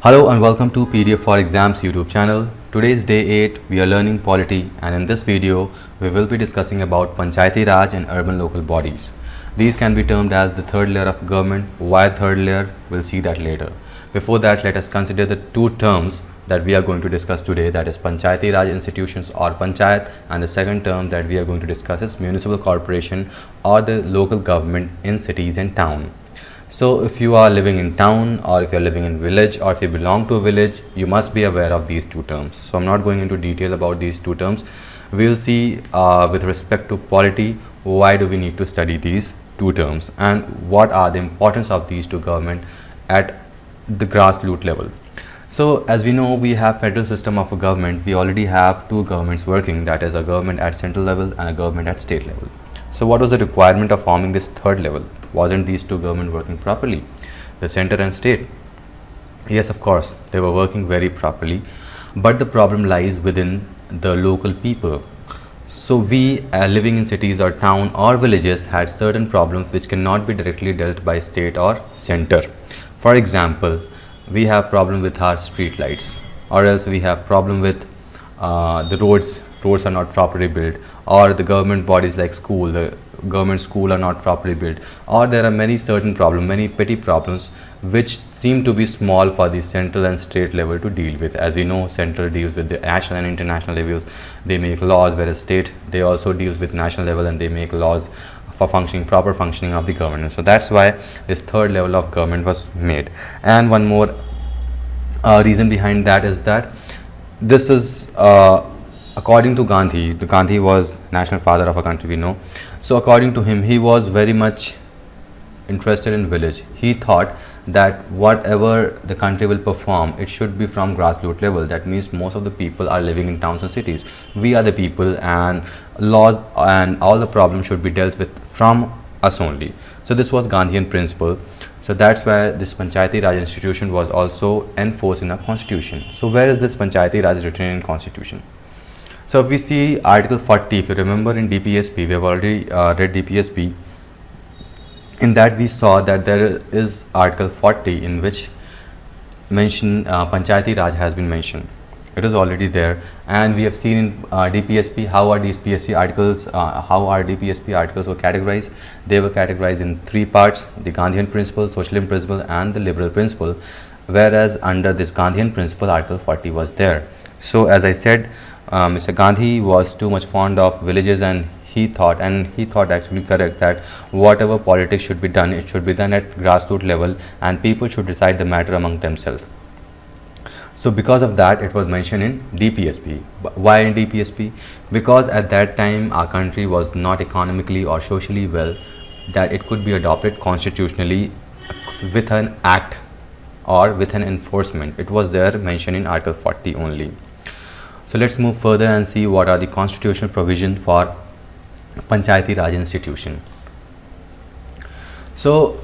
Hello and welcome to PDF for Exams YouTube channel. Today is day 8, we are learning polity, and in this video we will be discussing about Panchayati Raj and urban local bodies. These can be termed as the third layer of government. Why third layer? We'll see that later. Before that, let us consider the two terms that we are going to discuss today, that is Panchayati Raj institutions or Panchayat, and the second term that we are going to discuss is municipal corporation or the local government in cities and town. So if you are living in town or if you are living in village or if you belong to a village, you must be aware of these two terms. So I'm not going into detail about these two terms. We'll see with respect to polity, why do we need to study these two terms and what are the importance of these two government at the grassroots level. So as we know, we have federal system of a government. We already have two governments working, that is a government at central level and a government at state level. So what was the requirement of forming this third level? Wasn't these two governments working properly, the center and state? Yes, of course, they were working very properly, but the problem lies within the local people. So we living in cities or town or villages had certain problems which cannot be directly dealt by state or center. For example, we have problem with our street lights, or else we have problem with the roads are not properly built, or the government bodies like school, the government school are not properly built, or there are many certain problems, many petty problems which seem to be small for the central and state level to deal with. As we know, central deals with the national and international levels, they make laws, whereas state, they also deals with national level and they make laws for proper functioning of the government. So that's why this third level of government was made. And one more reason behind that is that this is according to Gandhi. Gandhi was national father of a country, we know. So according to him, he was very much interested in village. He thought that whatever the country will perform, it should be from grassroots level. That means most of the people are living in towns and cities. We are the people, and laws and all the problems should be dealt with from us only. So this was Gandhian principle. So that's why this Panchayati Raj institution was also enforced in a constitution. So where is this Panchayati Raj written in constitution? So if we see Article 40, if you remember in DPSP, we have already read DPSP. In that we saw that there is Article 40 in which Panchayati Raj has been mentioned. It is already there, and we have seen in DPSP how are DPSP articles were categorized. They were categorized in three parts: the Gandhian principle, socialism principle, and the liberal principle. Whereas under this Gandhian principle, Article 40 was there. So as I said, Mr. Gandhi was too much fond of villages, and he thought actually correct, that whatever politics should be done, it should be done at grassroots level and people should decide the matter among themselves. So because of that, it was mentioned in DPSP. Why in DPSP? Because at that time our country was not economically or socially well that it could be adopted constitutionally with an act or with an enforcement. It was there mentioned in Article 40 only. So let's move further and see what are the constitutional provisions for Panchayati Raj institution. So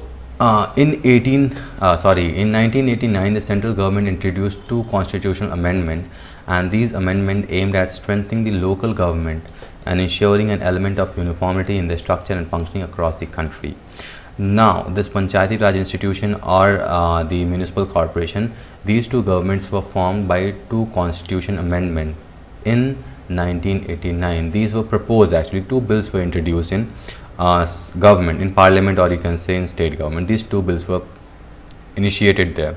in 1989, the central government introduced two constitutional amendments, and these amendments aimed at strengthening the local government and ensuring an element of uniformity in the structure and functioning across the country. Now, this Panchayati Raj institution or the municipal corporation, these two governments were formed by two constitution amendments in 1989. These were proposed, actually two bills were introduced in government, in parliament, or you can say in state government. These two bills were initiated there,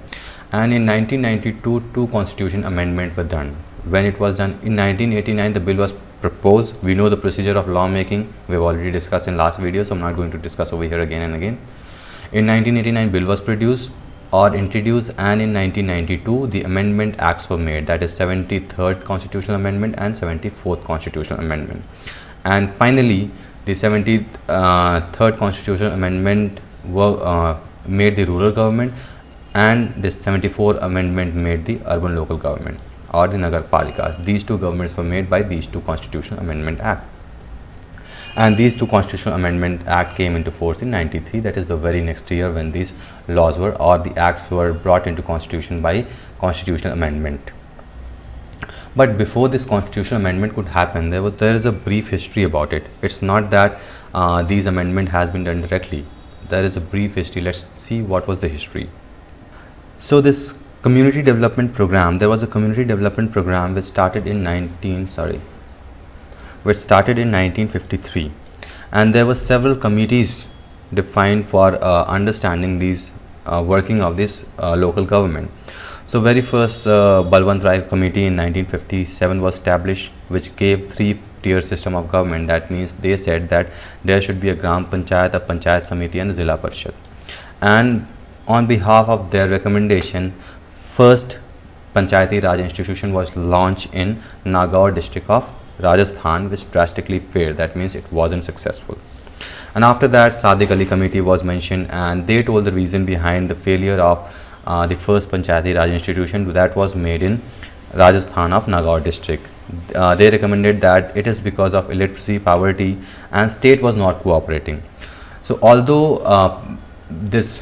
and in 1992 two constitution amendments were done. When it was done in 1989, the bill was proposed. We know the procedure of lawmaking, we have already discussed in last video, so I'm not going to discuss over here again and again. In 1989, bill was produced or introduced, and in 1992 the amendment acts were made, that is 73rd constitutional amendment and 74th constitutional amendment. And finally the 73rd constitutional amendment made the rural government, and this 74th amendment made the urban local government or the Nagar Palikas. These two governments were made by these two constitutional amendment act, and these two constitutional amendment act came into force in 93. That is the very next year when these laws were, or the acts were brought into constitution by constitutional amendment. But before this constitutional amendment could happen, there is a brief history about it. It's not that these amendment has been done directly. There is a brief history. Let's see what was the history. So this Community development program. There was a community development program which started in 1953, and there were several committees defined for understanding these working of this local government. So very first Balwant Rai committee in 1957 was established, which gave three-tier system of government. That means they said that there should be a Gram Panchayat, a Panchayat Samiti and a Zilla Parishad. And on behalf of their recommendation, first Panchayati Raj institution was launched in Nagaur district of Rajasthan, which drastically failed. That means it wasn't successful. And after that, Sadiq Ali committee was mentioned, and they told the reason behind the failure of the first Panchayati Raj institution that was made in Rajasthan of Nagaur district. They recommended that it is because of illiteracy, poverty, and state was not cooperating. So although this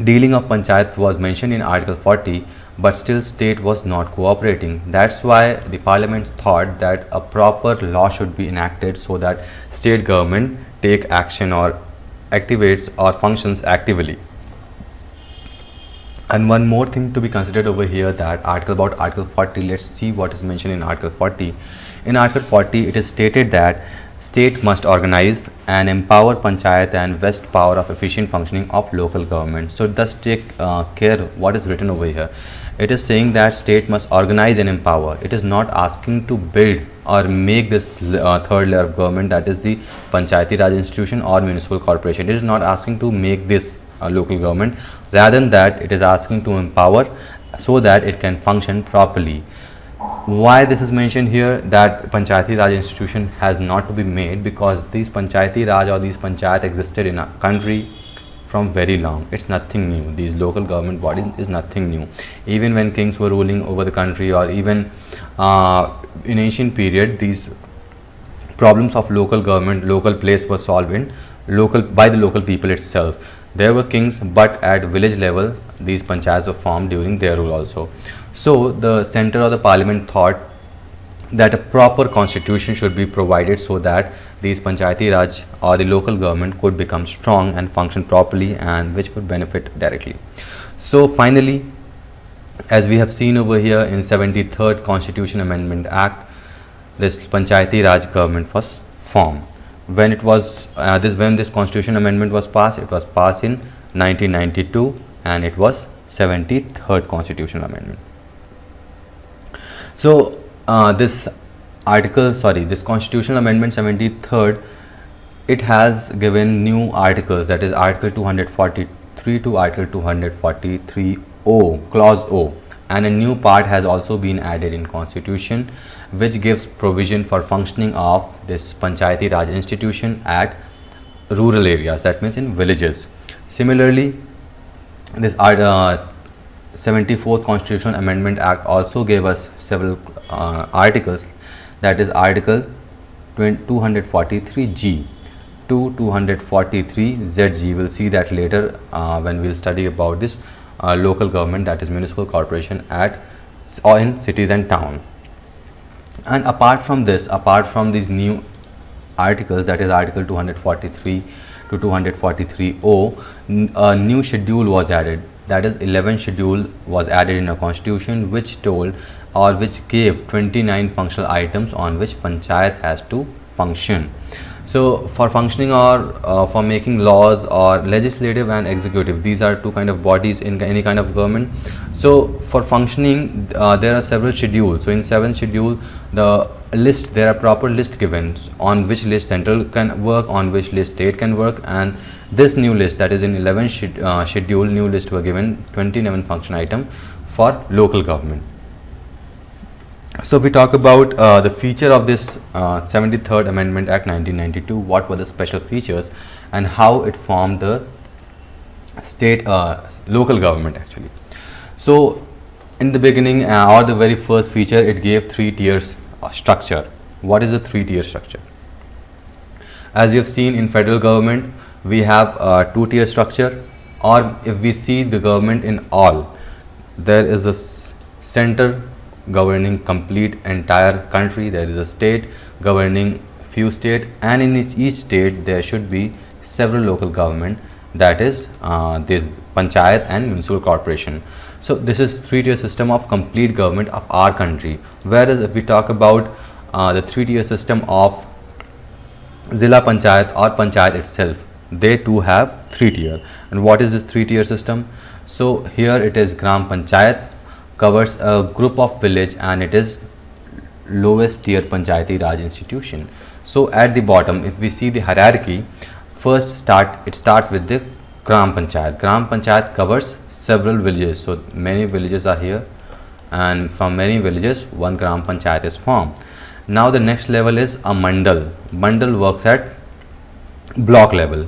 dealing of panchayat was mentioned in Article 40, but still state was not cooperating. That's why the parliament thought that a proper law should be enacted so that state government take action or activates or functions actively. And one more thing to be considered over here, that Article 40, let's see what is mentioned in Article 40. In Article 40, it is stated that state must organize and empower panchayat and vest power of efficient functioning of local government. So thus take care what is written over here. It is saying that state must organize and empower. It is not asking to build or make this third layer of government, that is the Panchayati Raj institution or municipal corporation. It is not asking to make this local government. Rather than that, it is asking to empower so that it can function properly. Why this is mentioned here, that Panchayati Raj institution has not to be made, because these Panchayati Raj or these Panchayat existed in a country from very long. It's nothing new. These local government bodies is nothing new. Even when kings were ruling over the country, or even in ancient period, these problems of local government, local place was solved in by the local people itself. There were kings, but at village level, these panchayats were formed during their rule also. So the center of the parliament thought that a proper constitution should be provided so that these Panchayati Raj or the local government could become strong and function properly, and which would benefit directly. So finally, as we have seen over here in 73rd Constitution Amendment Act, this Panchayati Raj government was formed. When it was when this constitution amendment was passed, it was passed in 1992, and it was 73rd Constitutional Amendment. So this Constitutional Amendment 73rd, it has given new articles, that is Article 243 to Article 243O, Clause O, and a new part has also been added in Constitution, which gives provision for functioning of this Panchayati Raj institution at rural areas, that means in villages. Similarly, this 74th Constitutional Amendment Act also gave us several articles, that is Article 243G to 243ZG. We'll see that later when we'll study about this local government, that is municipal corporation or in cities and town. And apart from these new articles, that is Article 243 to 243O, a new schedule was added, that is 11th schedule was added in a constitution, which told or which gave 29 functional items on which panchayat has to function. So for functioning or for making laws, or legislative and executive, these are two kind of bodies in any kind of government. So for functioning, there are several schedules. So in 7th schedule, there are proper list given on which list central can work, on which list state can work, and this new list, that is in 11th schedule, new list were given 29 function item for local government. So we talk about the feature of this 73rd Amendment Act 1992, what were the special features and how it formed the state local government actually. So in the beginning or the very first feature, it gave 3 tiers structure. What is a 3-tier structure? As you have seen in federal government, we have a 2-tier structure, or if we see the government in all, there is a center governing complete entire country, there is a state governing few state, and in each state there should be several local government, that is this panchayat and municipal corporation. So this is three-tier system of complete government of our country. Whereas if we talk about the three-tier system of Zilla Panchayat or Panchayat itself, they too have three-tier. And what is this three-tier system? So here it is Gram Panchayat, covers a group of village, and it is lowest tier Panchayati Raj institution. So at the bottom, if we see the hierarchy, it starts with the Gram Panchayat. Gram Panchayat covers several villages. So many villages are here, and from many villages one Gram Panchayat is formed. Now the next level is a Mandal. Mandal works at block level,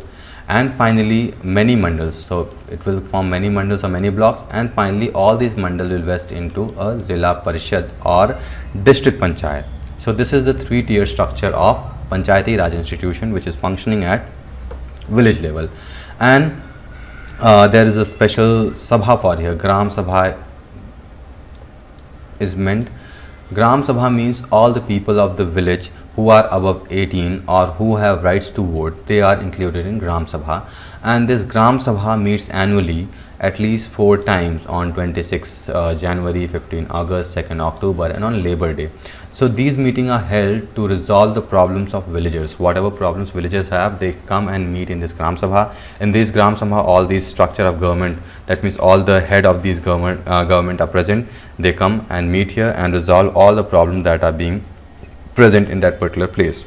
and finally many mandals. So it will form many mandals or many blocks, and finally all these mandals will vest into a Zilla Parishad or district panchayat. So this is the three-tier structure of Panchayati Raj institution, which is functioning at village level. And there is a special sabha for here. Gram Sabha is meant. Gram Sabha means all the people of the village who are above 18 or who have rights to vote, they are included in Gram Sabha. And this Gram Sabha meets annually at least 4 times, on 26 January, 15 August, 2nd October, and on Labor Day. So these meetings are held to resolve the problems of villagers. Whatever problems villagers have, they come and meet in this Gram Sabha. In this Gram Sabha, all these structure of government, that means all the head of these government are present. They come and meet here and resolve all the problems that are being present in that particular place.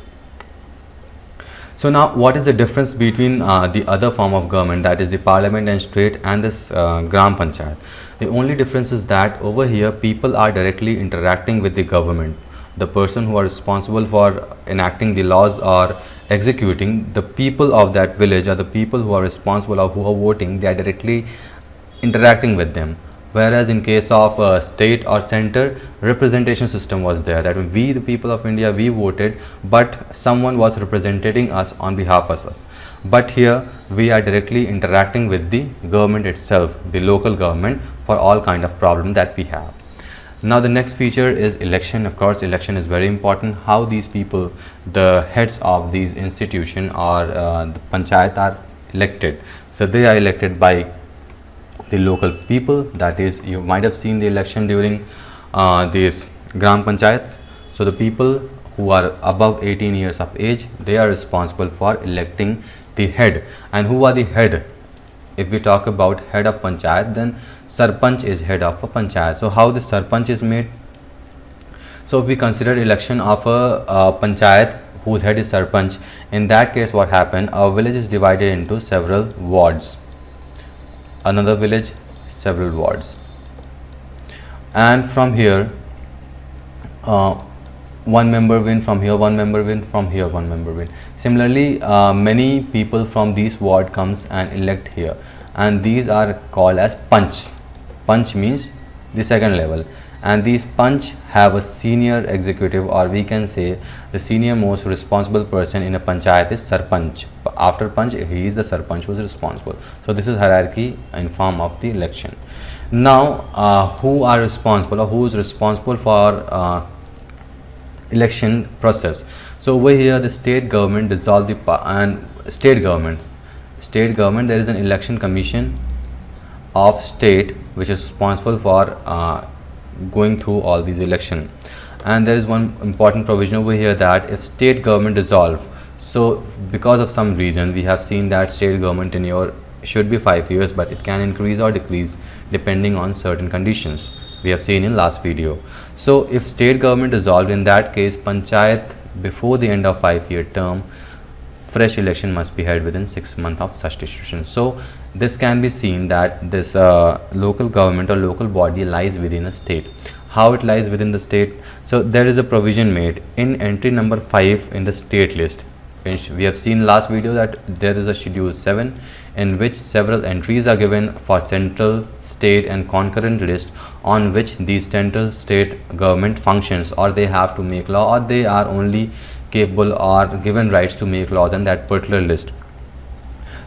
So now what is the difference between the other form of government, that is the parliament and state, and this Gram Panchayat? The only difference is that over here people are directly interacting with the government. The person who are responsible for enacting the laws or executing, the people of that village, or the people who are responsible or who are voting, they are directly interacting with them. Whereas in case of state or center, representation system was there, that we the people of India, we voted, but someone was representing us on behalf of us. But here we are directly interacting with the government itself, the local government, for all kind of problem that we have. Now the next feature is election. Of course, election is very important. How these people, the heads of these institution or the panchayat, are elected. So they are elected by the local people, that is, you might have seen the election during these Gram Panchayats. So the people who are above 18 years of age, they are responsible for electing the head. And who are the head? If we talk about head of Panchayat, then Sarpanch is head of a Panchayat. So how this Sarpanch is made? So if we consider election of a Panchayat whose head is Sarpanch, in that case what happened, our village is divided into several wards. Another village, several wards, and from here one member win, from here one member win, from here one member win. Similarly, many people from this ward comes and elect here, and these are called as Panch. Panch means the second level, and these Panch have a senior executive, or we can say the senior most responsible person in a panchayat is Sarpanch. After Panch, he is the Sarpanch who is responsible. So this is hierarchy in form of the election. Now who are responsible, or who is responsible for election process? So over here the state government dissolved the state government, there is an election commission of state which is responsible for going through all these election. And there is one important provision over here, that if state government dissolve, so because of some reason, we have seen that state government tenure should be 5 years, but it can increase or decrease depending on certain conditions, we have seen in last video. So if state government dissolved, in that case panchayat, before the end of 5-year term, fresh election must be held within 6 months of such decision. So this can be seen that this local government or local body lies within a state. How it lies within the state? So there is a provision made in entry number 5 in the state list. We have seen last video that there is a schedule 7 in which several entries are given for central, state and concurrent list, on which these central state government functions, or they have to make law, or they are only capable or given rights to make laws on that particular list.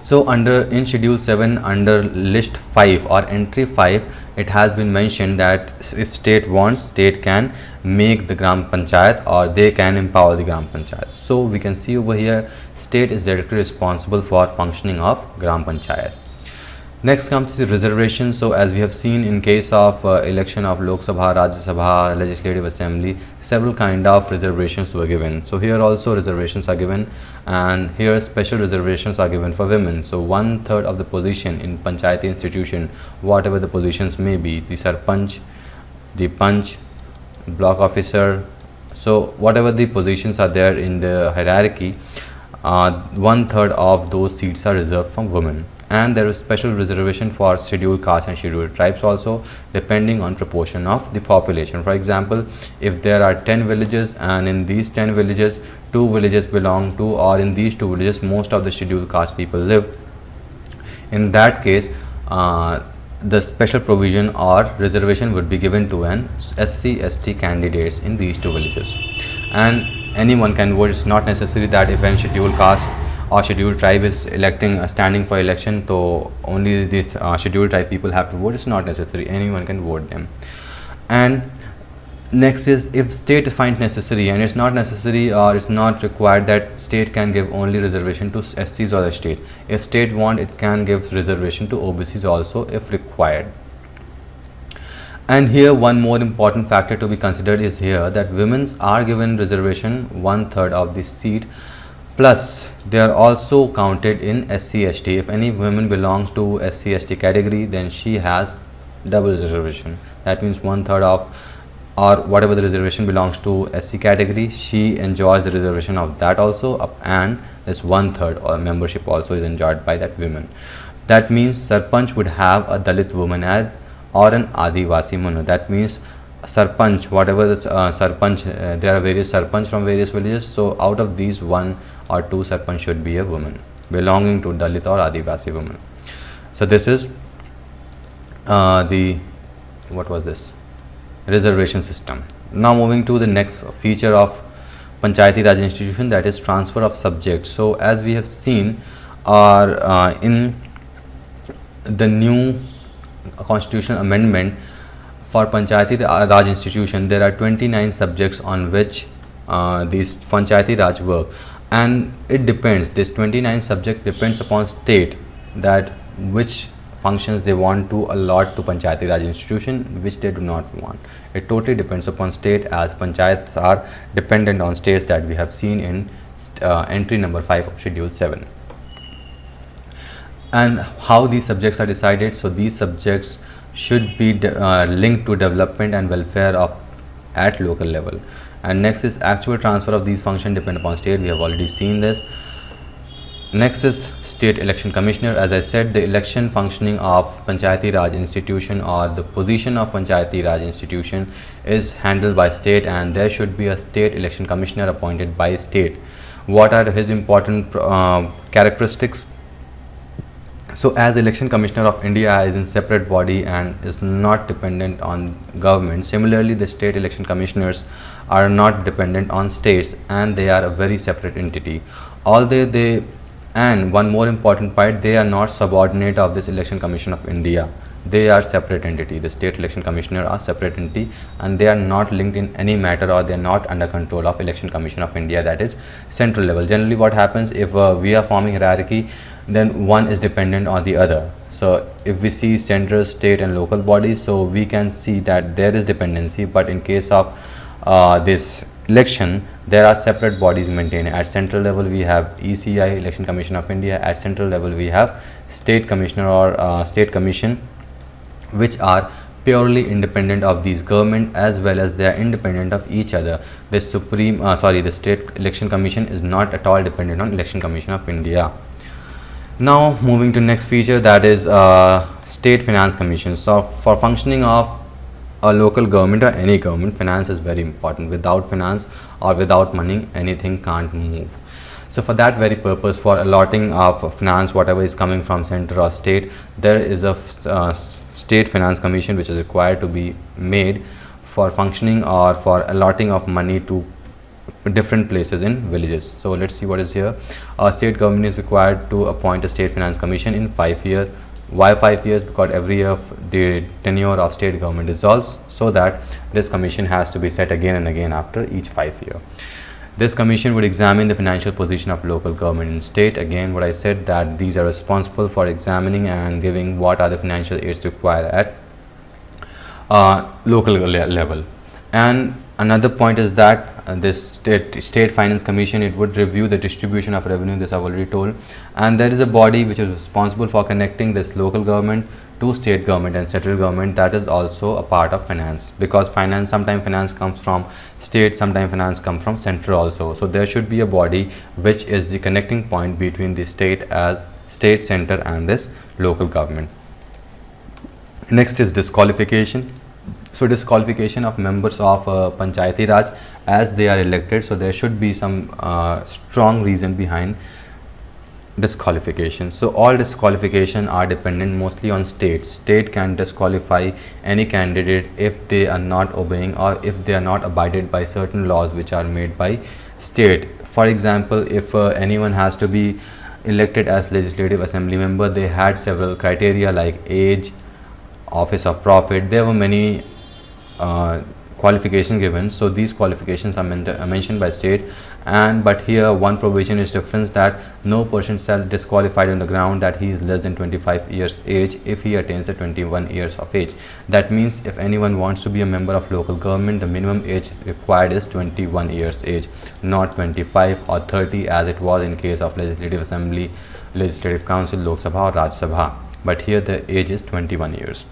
So in schedule 7, under list 5 or entry 5, it has been mentioned that if state wants, state can make the Gram Panchayat, or they can empower the Gram Panchayat. So we can see over here, state is directly responsible for functioning of Gram Panchayat. Next comes the reservation. So as we have seen in case of election of Lok Sabha, Rajya Sabha, Legislative Assembly, several kind of reservations were given. So here also reservations are given, and here special reservations are given for women. So 1/3 of the position in Panchayati institution, whatever the positions may be, the Sarpanch, the Panch, block officer, so whatever the positions are there in the hierarchy, 1/3 of those seats are reserved for women. And there is special reservation for scheduled castes and scheduled tribes also, depending on proportion of the population. For example, if there are 10 villages and in these 10 villages 2 villages belong to, or in these 2 villages most of the scheduled caste people live, in that case the special provision or reservation would be given to an SC/ST candidates in these 2 villages, and anyone can vote. It's not necessary that if any scheduled caste or scheduled tribe is standing for election, so only these scheduled tribe people have to vote. It's not necessary, anyone can vote them. And next is, if state finds necessary, and it's not necessary or it's not required that state can give only reservation to SCs or the state. If state want, it can give reservation to OBCs also if required. And here one more important factor to be considered is here that women are given reservation 1/3 of the seat, plus they are also counted in SC/ST. If any woman belongs to SC/ST category, then she has double reservation. That means 1/3 of, or whatever the reservation belongs to SC category, she enjoys the reservation of that also, and this 1/3 or membership also is enjoyed by that woman. That means Sarpanch would have a Dalit woman as, or an Adivasi woman. That means Sarpanch, whatever the Sarpanch, there are various Sarpanch from various villages, so out of these 1 or 2 Sarpanch should be a woman belonging to Dalit or Adivasi woman. So this is the reservation system. Now moving to the next feature of Panchayati Raj institution, that is transfer of subjects. So as we have seen, in the new constitutional amendment for Panchayati Raj institution, there are 29 subjects on which these Panchayati Raj work, and it depends, this 29 subject depends upon state that which functions they want to allot to Panchayati Raj institution, which they do not want. It totally depends upon state, as panchayats are dependent on states that we have seen in entry number 5 of schedule 7. And how these subjects are decided? So these subjects should be linked to development and welfare of at local level. And next is actual transfer of these functions depend upon state. We have already seen this. Next is state election commissioner. As I said, the election functioning of Panchayati Raj institution, or the position of Panchayati Raj institution, is handled by state, and there should be a state election commissioner appointed by state. What are his important characteristics? So as election commissioner of India is in separate body and is not dependent on government, similarly the state election commissioners are not dependent on states, and they are a very separate entity. Although they, and one more important part, they are not subordinate of this election commission of India. They are separate entity. The state election commissioner are separate entity, and they are not linked in any matter, or they are not under control of election commission of India, that is central level. Generally what happens, if we are forming hierarchy, then one is dependent on the other. So if we see central, state and local bodies, so we can see that there is dependency, but in case of this election, there are separate bodies maintained. At central level we have ECI, Election Commission of India. At central level we have state commissioner or state commission, which are purely independent of these government, as well as they are independent of each other. The the state election commission is not at all dependent on election commission of India. Now moving to next feature, that is state finance commission. So for functioning of a local government or any government, finance is very important. Without finance or without money, anything can't move. So for that very purpose, for allotting of finance, whatever is coming from center or state, there is a state finance commission which is required to be made for functioning or for allotting of money to different places in villages. So let's see what is here. State government is required to appoint a state finance commission in 5 years. Why 5 years? Because every year the tenure of state government dissolves, so that this commission has to be set again and again after each 5 years. This commission would examine the financial position of local government and state. Again, what I said, that these are responsible for examining and giving what are the financial aids required at local level. And another point is that this state finance commission, it would review the distribution of revenue, this I've already told, and there is a body which is responsible for connecting this local government to state government and central government, that is also a part of finance, because finance, sometimes finance comes from state, sometimes finance comes from central also. So there should be a body which is the connecting point between the state center and this local government. Next is disqualification. So disqualification of members of Panchayati Raj as they are elected. So there should be some strong reason behind disqualification. So all disqualification are dependent mostly on states. State can disqualify any candidate if they are not obeying or if they are not abided by certain laws which are made by state. For example, if anyone has to be elected as legislative assembly member, they had several criteria like age, office of profit. There were many qualification given. So these qualifications are mentioned by state, and but here one provision is difference, that no person shall disqualified on the ground that he is less than 25 years age if he attains the 21 years of age. That means if anyone wants to be a member of local government, the minimum age required is 21 years age, not 25 or 30 as it was in case of legislative assembly, legislative council, Lok Sabha or Raj Sabha, but here the age is 21 years.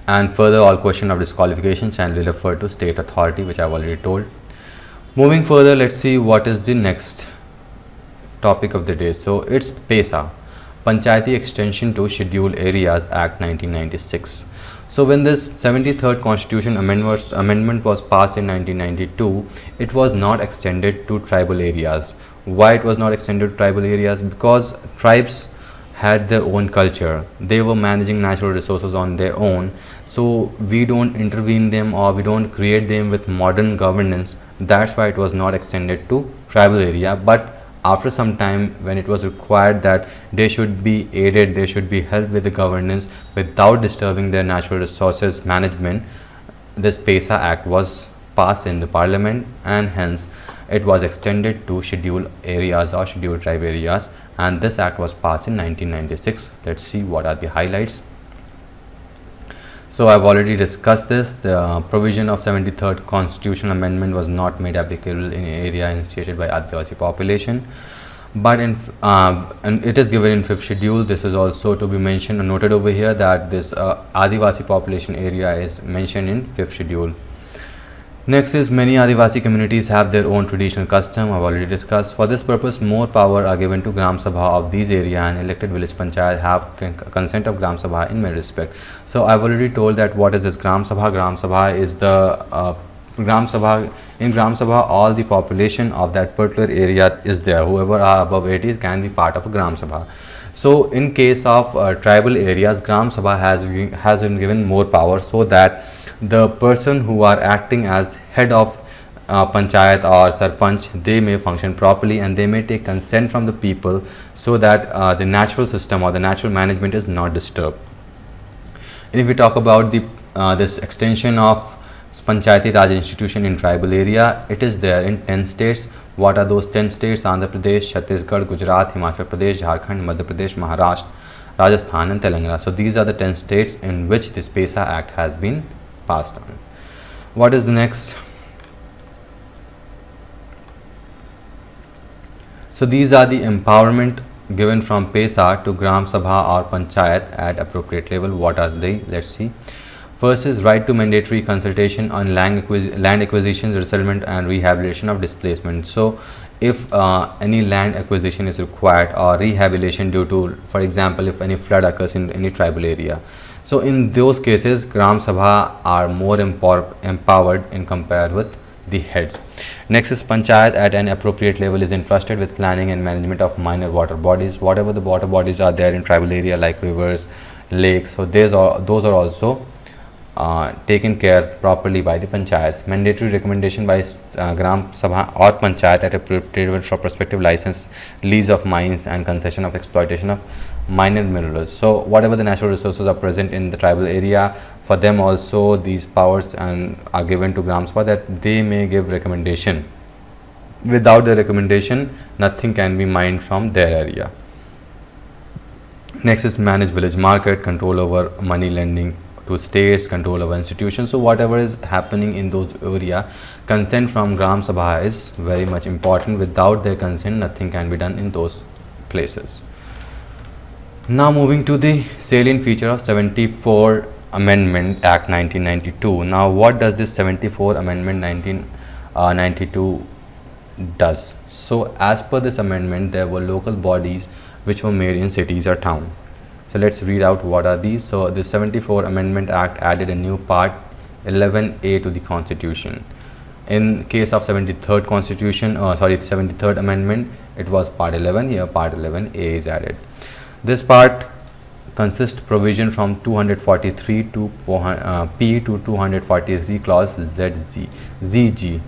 And further, all question of disqualification shall be referred to state authority, which I have already told. Moving further, let's see what is the next topic of the day. So it's PESA, Panchayati Extension to Scheduled Areas Act 1996. So when this 73rd Constitution amendment was passed in 1992, it was not extended to tribal areas. Why it was not extended to tribal areas? Because tribes had their own culture, they were managing natural resources on their own, so we don't intervene them or we don't create them with modern governance. That's why it was not extended to tribal area. But after some time, when it was required that they should be aided, they should be helped with the governance without disturbing their natural resources management, this PESA Act was passed in the parliament, and hence it was extended to scheduled areas or scheduled tribe areas, and this act was passed in 1996. Let's see what are the highlights. So I've already discussed this. The provision of 73rd Constitutional Amendment was not made applicable in area initiated by Adivasi population, but and it is given in 5th schedule. This is also to be mentioned and noted over here, that this Adivasi population area is mentioned in 5th schedule. Next is, many Adivasi communities have their own traditional custom. I've already discussed. For this purpose, more power are given to Gram Sabha of these area, and elected village panchayat have consent of Gram Sabha in many respect. So I've already told that what is this Gram Sabha. Gram Sabha is the Gram Sabha. In Gram Sabha, all the population of that particular area is there. Whoever are above 80 can be part of a Gram Sabha. So in case of tribal areas, Gram Sabha has been given more power, so that the person who are acting as head of panchayat or sarpanch, they may function properly and they may take consent from the people, so that the natural system or the natural management is not disturbed. And if we talk about the this extension of Panchayati Raj institution in tribal area, it is there in 10 states. What are those 10 states? Andhra Pradesh, Chhattisgarh, Gujarat, Himachal Pradesh, Jharkhand, Madhya Pradesh, Maharashtra, Rajasthan and Telangana. So these are the 10 states in which this PESA Act has been passed on. What is the next? So these are the empowerment given from PESA to Gram Sabha or Panchayat at appropriate level. What are they? Let's see. First is right to mandatory consultation on land acquisition, resettlement and rehabilitation of displacement. So if any land acquisition is required or rehabilitation due to, for example, if any flood occurs in any tribal area, so in those cases, Gram Sabha are more empowered in compared with the heads. Next is Panchayat at an appropriate level is entrusted with planning and management of minor water bodies. Whatever the water bodies are there in tribal area like rivers, lakes, so those are also taken care properly by the panchayats. Mandatory recommendation by Gram Sabha or Panchayat at appropriate level for prospective license, lease of mines and concession of exploitation of minor minerals. So whatever the natural resources are present in the tribal area, for them also these powers and are given to Gram Sabha, that they may give recommendation Without their recommendation, nothing can be mined from their area. Next is manage village market, control over money lending to states, control over institutions. So whatever is happening in those area, consent from Gram Sabha is very much important. Without their consent, nothing can be done in those places. Now moving to the salient feature of 74 Amendment Act 1992. Now what does this 74 Amendment 1992 does? So as per this amendment, there were local bodies which were made in cities or town. So let's read out what are these. So the 74 Amendment Act added a new part 11A to the Constitution. In case of 73rd Constitution, 73rd Amendment, it was part 11. Here part 11A is added. This part consists provision from 243 to P to 243 clause ZG.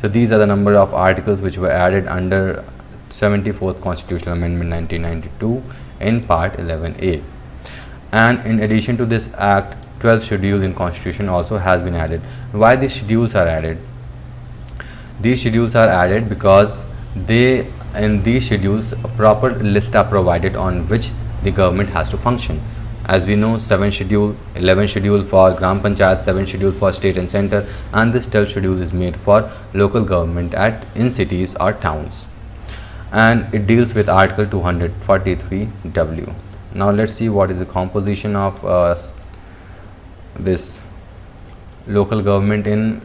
So these are the number of articles which were added under 74th Constitutional Amendment 1992 in part 11A. And in addition to this act, 12 schedules in Constitution also has been added. Why these schedules are added? These schedules are added because in these schedules a proper list are provided on which the government has to function. As we know, 7 schedule, 11 schedule for Gram Panchayat, 7 schedule for state and center, and this 12 schedule is made for local government in cities or towns. And it deals with Article 243W. Now let's see what is the composition of this local government in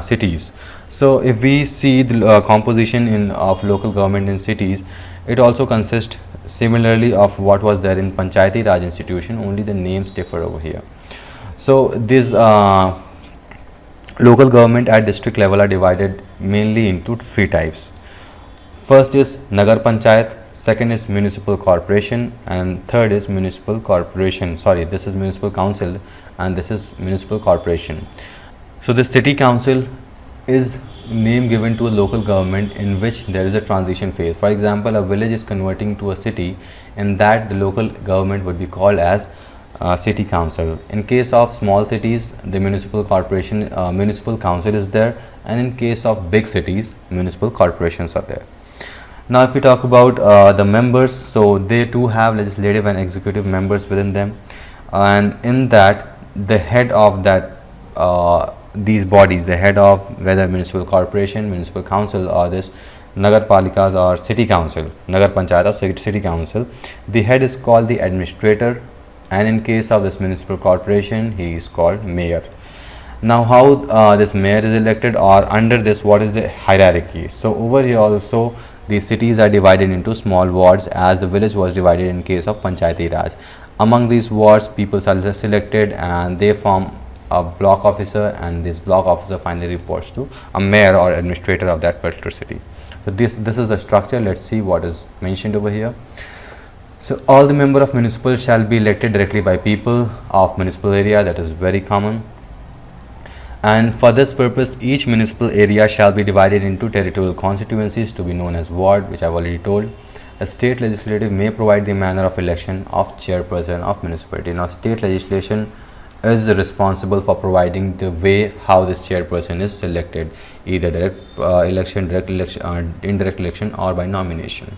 cities. So if we see the composition of local government in cities, it also consists similarly of what was there in Panchayati Raj institution, only the names differ over here. So these local government at district level are divided mainly into 3 types. First is Nagar Panchayat, second is Municipal Corporation, and third is Municipal Corporation. This is Municipal Council and this is Municipal Corporation. So the City Council is name given to a local government in which there is a transition phase. For example, a village is converting to a city, and that the local government would be called as City Council. In case of small cities, the Municipal Corporation, Municipal Council is there, and in case of big cities, Municipal Corporations are there. Now if we talk about the members, so they too have legislative and executive members within them, and in that the head of that these bodies, the head of whether Municipal Corporation, Municipal Council, or this Nagar Palikas or City Council, Nagar Panchayat or City Council, the head is called the administrator, and in case of this Municipal Corporation, he is called mayor. Now how this mayor is elected, or under this what is the hierarchy? So over here also these cities are divided into small wards as the village was divided in case of Panchayati Raj. Among these wards, people are selected and they form a block officer, and this block officer finally reports to a mayor or administrator of that particular city. So this is the structure. Let's see what is mentioned over here. So all the member of municipal shall be elected directly by people of municipal area. That is very common. And for this purpose, each municipal area shall be divided into territorial constituencies to be known as ward, which I have already told. A state legislative may provide the manner of election of chairperson of municipality. Now state legislation is responsible for providing the way how this chairperson is selected, either direct election, indirect election, or by nomination.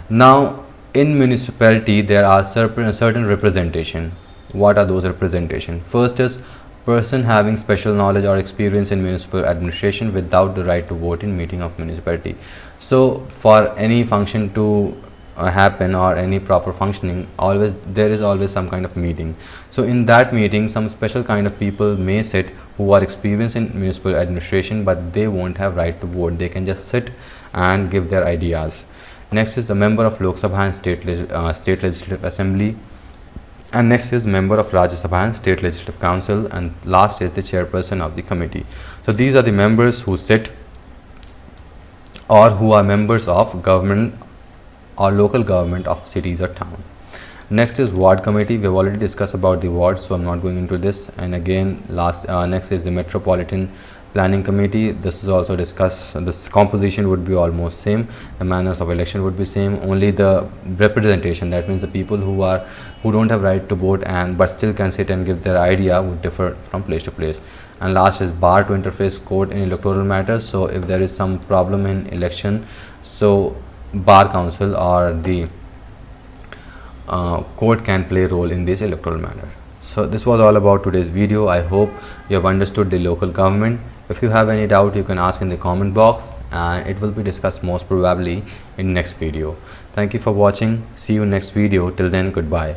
Now in municipality there are certain representation. What are those representation? First is person having special knowledge or experience in municipal administration without the right to vote in meeting of municipality. So for any function to happen or any proper functioning, there is always some kind of meeting. So in that meeting, some special kind of people may sit who are experienced in municipal administration, but they won't have right to vote. They can just sit and give their ideas. Next is the member of Lok Sabha and state legislative assembly, and next is member of Rajya Sabha and state legislative council, and last is the chairperson of the committee. So these are the members who sit or who are members of government or local government of cities or town. Next is ward committee. We have already discussed about the wards, so I'm not going into this. And again, next is the metropolitan Planning committee, this is also discussed. This composition would be almost same. The manners of election would be same. Only the representation, that means the people who don't have right to vote and but still can sit and give their idea, would differ from place to place. And last is bar to interface court in electoral matters. So if there is some problem in election, so bar council or the court can play a role in this electoral matter. So this was all about today's video. I hope you have understood the local government. If you have any doubt, you can ask in the comment box and it will be discussed most probably in next video. Thank you for watching. See you next video. Till then, goodbye.